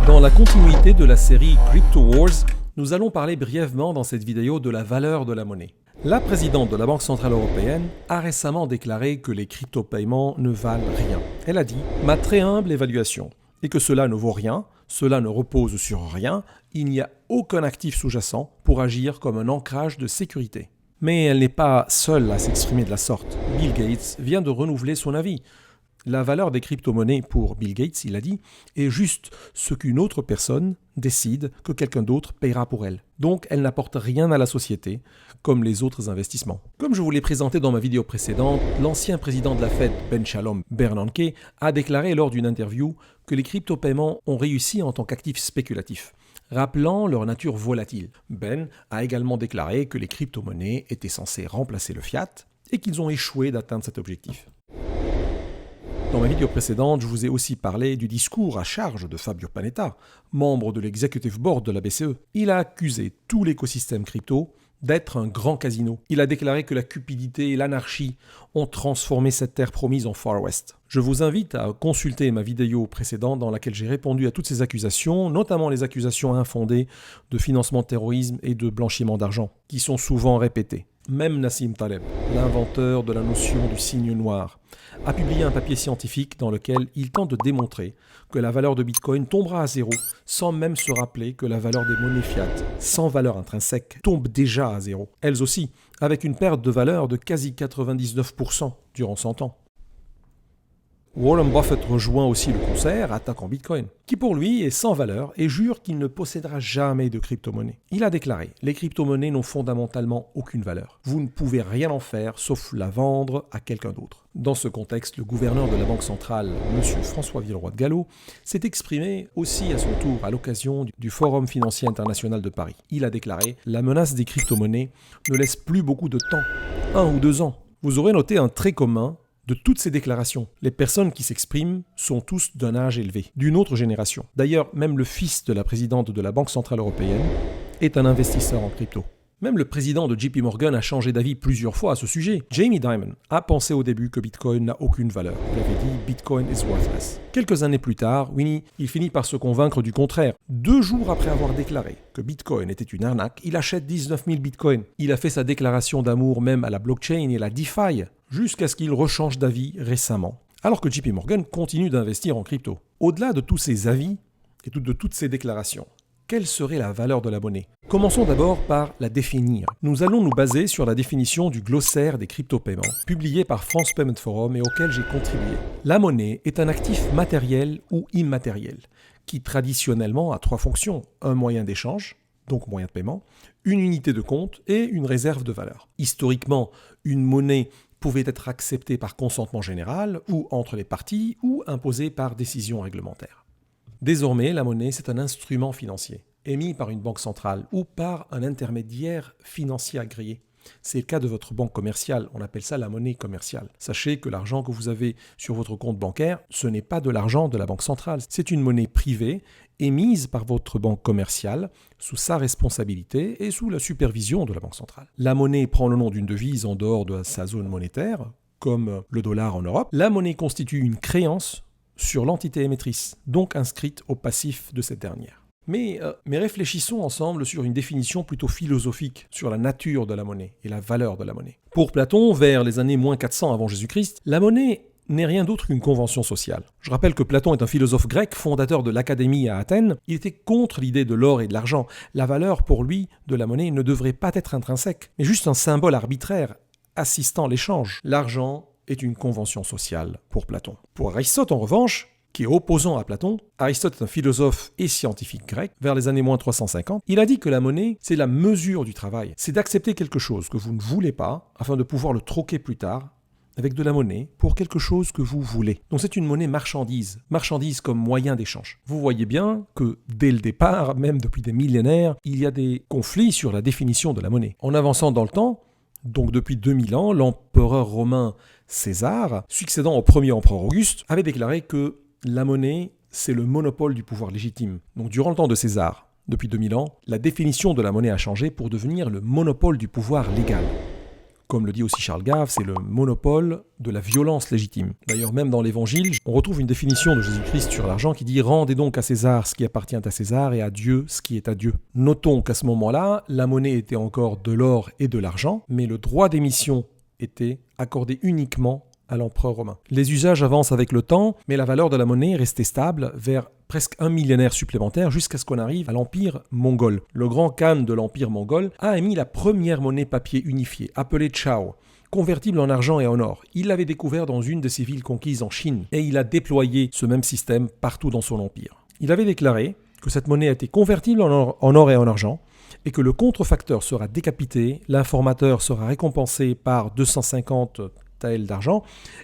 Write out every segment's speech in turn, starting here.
Dans la continuité de la série Crypto Wars, nous allons parler brièvement dans cette vidéo de la valeur de la monnaie. La présidente de la Banque Centrale Européenne a récemment déclaré que les crypto-paiements ne valent rien. Elle a dit « Ma très humble évaluation est que cela ne vaut rien, cela ne repose sur rien, il n'y a aucun actif sous-jacent pour agir comme un ancrage de sécurité ». Mais elle n'est pas seule à s'exprimer de la sorte. Bill Gates vient de renouveler son avis. La valeur des crypto-monnaies pour Bill Gates, il a dit, est juste ce qu'une autre personne décide que quelqu'un d'autre paiera pour elle. Donc, elle n'apporte rien à la société, comme les autres investissements. Comme je vous l'ai présenté dans ma vidéo précédente, l'ancien président de la Fed, Ben Shalom Bernanke, a déclaré lors d'une interview que les crypto-paiements ont réussi en tant qu'actifs spéculatifs, rappelant leur nature volatile. Ben a également déclaré que les crypto-monnaies étaient censées remplacer le fiat et qu'ils ont échoué d'atteindre cet objectif. Dans ma vidéo précédente, je vous ai aussi parlé du discours à charge de Fabio Panetta, membre de l'executive board de la BCE. Il a accusé tout l'écosystème crypto d'être un grand casino. Il a déclaré que la cupidité et l'anarchie ont transformé cette terre promise en Far West. Je vous invite à consulter ma vidéo précédente dans laquelle j'ai répondu à toutes ces accusations, notamment les accusations infondées de financement de terrorisme et de blanchiment d'argent, qui sont souvent répétées. Même Nassim Taleb, l'inventeur de la notion du signe noir, a publié un papier scientifique dans lequel il tente de démontrer que la valeur de Bitcoin tombera à zéro sans même se rappeler que la valeur des monnaies fiat, sans valeur intrinsèque, tombe déjà à zéro, elles aussi, avec une perte de valeur de quasi 99% durant 100 ans. Warren Buffett rejoint aussi le concert attaquant Bitcoin, qui pour lui est sans valeur et jure qu'il ne possédera jamais de crypto-monnaie. Il a déclaré « Les crypto-monnaies n'ont fondamentalement aucune valeur. Vous ne pouvez rien en faire sauf la vendre à quelqu'un d'autre ». Dans ce contexte, le gouverneur de la Banque centrale, M. François Villeroy de Galhau, s'est exprimé aussi à son tour à l'occasion du Forum financier international de Paris. Il a déclaré « La menace des crypto-monnaies ne laisse plus beaucoup de temps, 1 ou 2 ans. Vous aurez noté un trait commun de toutes ces déclarations. Les personnes qui s'expriment sont tous d'un âge élevé, d'une autre génération. D'ailleurs, même le fils de la présidente de la Banque Centrale Européenne est un investisseur en crypto. Même le président de JP Morgan a changé d'avis plusieurs fois à ce sujet. Jamie Dimon a pensé au début que Bitcoin n'a aucune valeur. Il avait dit « Bitcoin is worthless ». Quelques années plus tard, il finit par se convaincre du contraire. 2 jours après avoir déclaré que Bitcoin était une arnaque, il achète 19 000 Bitcoins. Il a fait sa déclaration d'amour même à la blockchain et la DeFi, jusqu'à ce qu'il rechange d'avis récemment, alors que JP Morgan continue d'investir en crypto. Au-delà de tous ces avis et de toutes ces déclarations, quelle serait la valeur de la monnaie? Commençons d'abord par la définir. Nous allons nous baser sur la définition du glossaire des crypto-paiements, publié par France Payment Forum et auquel j'ai contribué. La monnaie est un actif matériel ou immatériel, qui traditionnellement a 3 fonctions. Un moyen d'échange, donc moyen de paiement, une unité de compte et une réserve de valeur. Historiquement, une monnaie pouvait être acceptée par consentement général ou entre les parties ou imposée par décision réglementaire. Désormais, la monnaie, c'est un instrument financier, émis par une banque centrale ou par un intermédiaire financier agréé. C'est le cas de votre banque commerciale, on appelle ça la monnaie commerciale. Sachez que l'argent que vous avez sur votre compte bancaire, ce n'est pas de l'argent de la banque centrale, c'est une monnaie privée émise par votre banque commerciale sous sa responsabilité et sous la supervision de la banque centrale. La monnaie prend le nom d'une devise en dehors de sa zone monétaire, comme le dollar en Europe. La monnaie constitue une créance sur l'entité émettrice, donc inscrite au passif de cette dernière. Mais réfléchissons ensemble sur une définition plutôt philosophique sur la nature de la monnaie et la valeur de la monnaie. Pour Platon, vers les années moins 400 avant Jésus-Christ, la monnaie n'est rien d'autre qu'une convention sociale. Je rappelle que Platon est un philosophe grec, fondateur de l'Académie à Athènes. Il était contre l'idée de l'or et de l'argent. La valeur, pour lui, de la monnaie ne devrait pas être intrinsèque, mais juste un symbole arbitraire assistant l'échange. L'argent est une convention sociale pour Platon. Pour Aristote, en revanche, qui est opposant à Platon, Aristote est un philosophe et scientifique grec, vers les années moins 350, il a dit que la monnaie, c'est la mesure du travail. C'est d'accepter quelque chose que vous ne voulez pas, afin de pouvoir le troquer plus tard, avec de la monnaie, pour quelque chose que vous voulez. Donc c'est une monnaie marchandise comme moyen d'échange. Vous voyez bien que, dès le départ, même depuis des millénaires, il y a des conflits sur la définition de la monnaie. En avançant dans le temps, donc depuis 2000 ans, l'empereur romain César, succédant au premier empereur Auguste, avait déclaré que la monnaie, c'est le monopole du pouvoir légitime. Donc durant le temps de César, depuis 2000 ans, la définition de la monnaie a changé pour devenir le monopole du pouvoir légal. Comme le dit aussi Charles Gave, c'est le monopole de la violence légitime. D'ailleurs, même dans l'Évangile, on retrouve une définition de Jésus-Christ sur l'argent qui dit « Rendez donc à César ce qui appartient à César et à Dieu ce qui est à Dieu ». Notons qu'à ce moment-là, la monnaie était encore de l'or et de l'argent, mais le droit d'émission était accordé uniquement à l'empereur romain. Les usages avancent avec le temps, mais la valeur de la monnaie restait stable vers presque un millénaire supplémentaire jusqu'à ce qu'on arrive à l'Empire mongol. Le grand khan de l'Empire mongol a émis la première monnaie papier unifiée, appelée Chao, convertible en argent et en or. Il l'avait découvert dans une de ses villes conquises en Chine et il a déployé ce même système partout dans son empire. Il avait déclaré que cette monnaie était convertible en or et en argent et que le contrefacteur sera décapité, l'informateur sera récompensé par 250 taels d'argent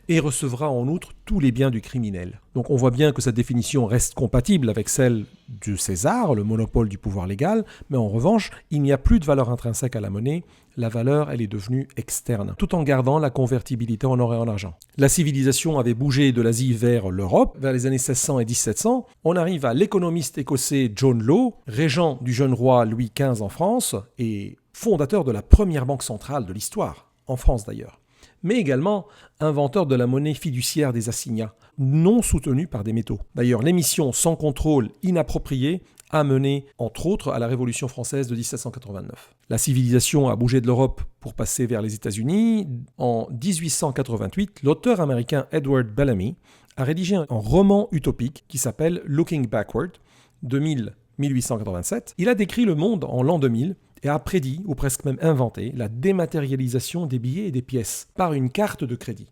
et recevra en outre tous les biens du criminel. Donc on voit bien que cette définition reste compatible avec celle de César, le monopole du pouvoir légal, mais en revanche, il n'y a plus de valeur intrinsèque à la monnaie, la valeur elle est devenue externe, tout en gardant la convertibilité en or et en argent. La civilisation avait bougé de l'Asie vers l'Europe, vers les années 1600 et 1700. On arrive à l'économiste écossais John Law, régent du jeune roi Louis XV en France et fondateur de la première banque centrale de l'histoire, en France d'ailleurs, mais également inventeur de la monnaie fiduciaire des assignats, non soutenue par des métaux. D'ailleurs, l'émission sans contrôle inapproprié a mené, entre autres, à la Révolution française de 1789. La civilisation a bougé de l'Europe pour passer vers les États-Unis. En 1888, l'auteur américain Edward Bellamy a rédigé un roman utopique qui s'appelle Looking Backward, 1887. Il a décrit le monde en l'an 2000 et a prédit, ou presque même inventé, la dématérialisation des billets et des pièces par une carte de crédit.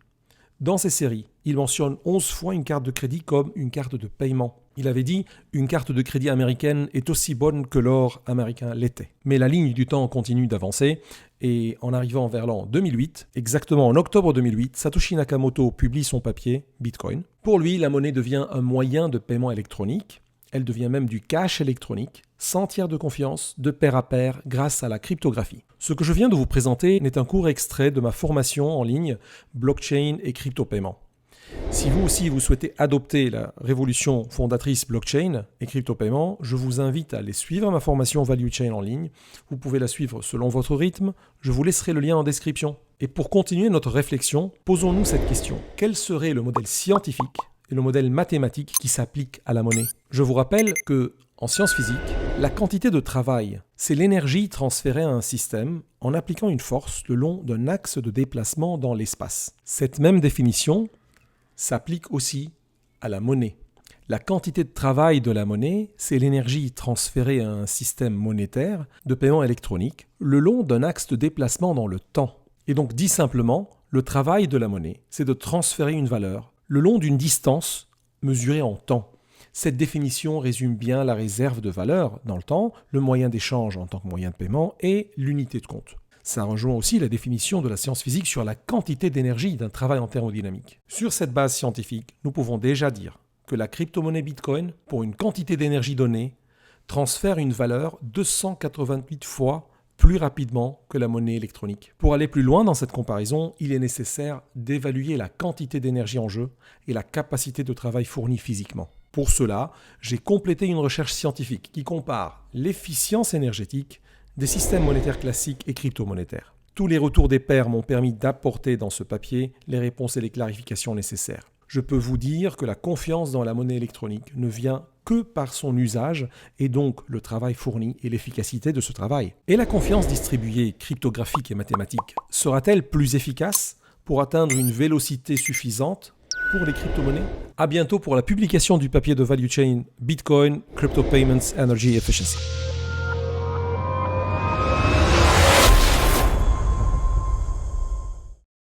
Dans ses séries, il mentionne 11 fois une carte de crédit comme une carte de paiement. Il avait dit « Une carte de crédit américaine est aussi bonne que l'or américain l'était ». Mais la ligne du temps continue d'avancer et en arrivant vers l'an 2008, exactement en octobre 2008, Satoshi Nakamoto publie son papier « Bitcoin ». Pour lui, la monnaie devient un moyen de paiement électronique. Elle devient même du cash électronique, sans tiers de confiance, de pair à pair, grâce à la cryptographie. Ce que je viens de vous présenter n'est un court extrait de ma formation en ligne Blockchain et crypto-paiement. Si vous aussi vous souhaitez adopter la révolution fondatrice blockchain et crypto-paiement, je vous invite à aller suivre ma formation Value Chain en ligne. Vous pouvez la suivre selon votre rythme, je vous laisserai le lien en description. Et pour continuer notre réflexion, posons-nous cette question. Quel serait le modèle scientifique et le modèle mathématique qui s'applique à la monnaie? Je vous rappelle que, en sciences physiques, la quantité de travail, c'est l'énergie transférée à un système en appliquant une force le long d'un axe de déplacement dans l'espace. Cette même définition s'applique aussi à la monnaie. La quantité de travail de la monnaie, c'est l'énergie transférée à un système monétaire de paiement électronique le long d'un axe de déplacement dans le temps. Et donc, dit simplement, le travail de la monnaie, c'est de transférer une valeur le long d'une distance mesurée en temps. Cette définition résume bien la réserve de valeur dans le temps, le moyen d'échange en tant que moyen de paiement et l'unité de compte. Ça rejoint aussi la définition de la science physique sur la quantité d'énergie d'un travail en thermodynamique. Sur cette base scientifique, nous pouvons déjà dire que la crypto-monnaie Bitcoin, pour une quantité d'énergie donnée, transfère une valeur 288 fois plus rapidement que la monnaie électronique. Pour aller plus loin dans cette comparaison, il est nécessaire d'évaluer la quantité d'énergie en jeu et la capacité de travail fournie physiquement. Pour cela, j'ai complété une recherche scientifique qui compare l'efficience énergétique des systèmes monétaires classiques et crypto-monétaires. Tous les retours des pairs m'ont permis d'apporter dans ce papier les réponses et les clarifications nécessaires. Je peux vous dire que la confiance dans la monnaie électronique ne vient que par son usage et donc le travail fourni et l'efficacité de ce travail. Et la confiance distribuée cryptographique et mathématique sera-t-elle plus efficace pour atteindre une vélocité suffisante pour les crypto-monnaies? À bientôt pour la publication du papier de Value Chain Bitcoin, Crypto Payments, Energy Efficiency.